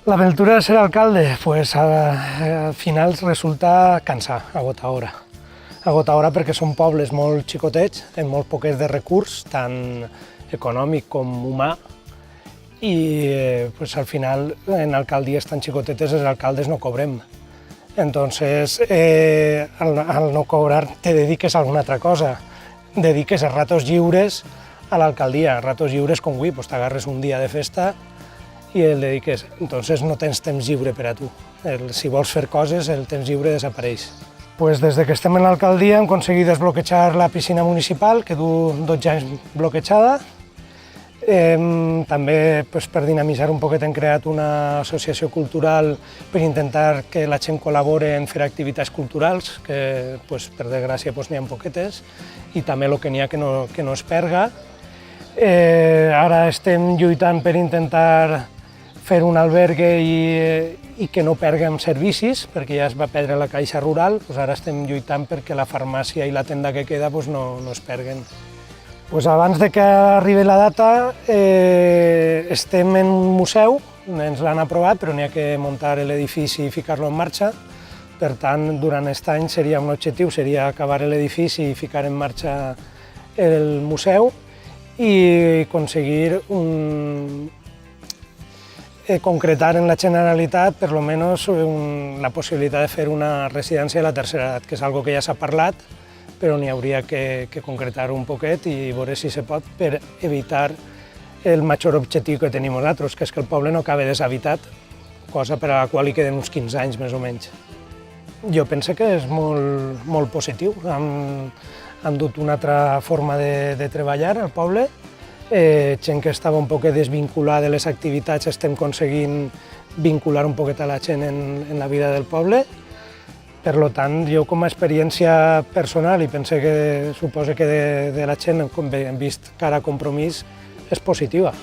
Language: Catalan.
L'aventura de ser alcalde, pues al final resulta cansar, agotadora. Agotadora perquè són pobles molt xicotets, amb molt poquets de recurs, tant econòmic com humà, i pues, al final en alcaldies tan xicotetes els alcaldes no cobrem. Entonces, al no cobrar te dediques a alguna altra cosa, dediques a ratos lliures a l'alcaldia, ratos lliures com avui, pues, t'agarres un dia de festa i el dediques. Entonces no tens temps lliure per a tu. Si vols fer coses, el temps lliure desapareix. Pues des que estem en l'alcaldia hem aconseguit desbloquejar la piscina municipal, que du 12 anys bloquejada. També per dinamitzar un poquet hem creat una associació cultural per intentar que la gent col·labori en fer activitats culturals, que per desgràcia n'hi ha poquetes, i també el que n'hi ha que no es perga. Ara estem lluitant per intentar fer un albergue i que no perguem servicis, perquè ja es va perdre la caixa rural, ara estem lluitant perquè la farmàcia i la tenda que queda no es perguen. Abans que arribi la data estem en un museu, ens l'han aprovat, però n'hi ha que muntar l'edifici i ficar-lo en marxa. Per tant, durant aquest any seria un objectiu, seria acabar l'edifici i ficar en marxa el museu i aconseguir concretar en la Generalitat per almenys la possibilitat de fer una residència de la tercera edat, que és una cosa que ja s'ha parlat, però n'hi hauria que concretar un poquet i veure si se pot per evitar el major objectiu que tenim nosaltres, que és que el poble no acabi deshabitat, cosa per a la qual hi queden uns 15 anys més o menys. Jo penso que és molt positiu. Han dut una altra forma de treballar al poble, gent que estava un poc desvinculada de les activitats, estem aconseguint vincular un poquet a la gent en la vida del poble. Per tant, jo com a experiència personal, i suposo que de la gent, com hem vist cara a Compromís, és positiva.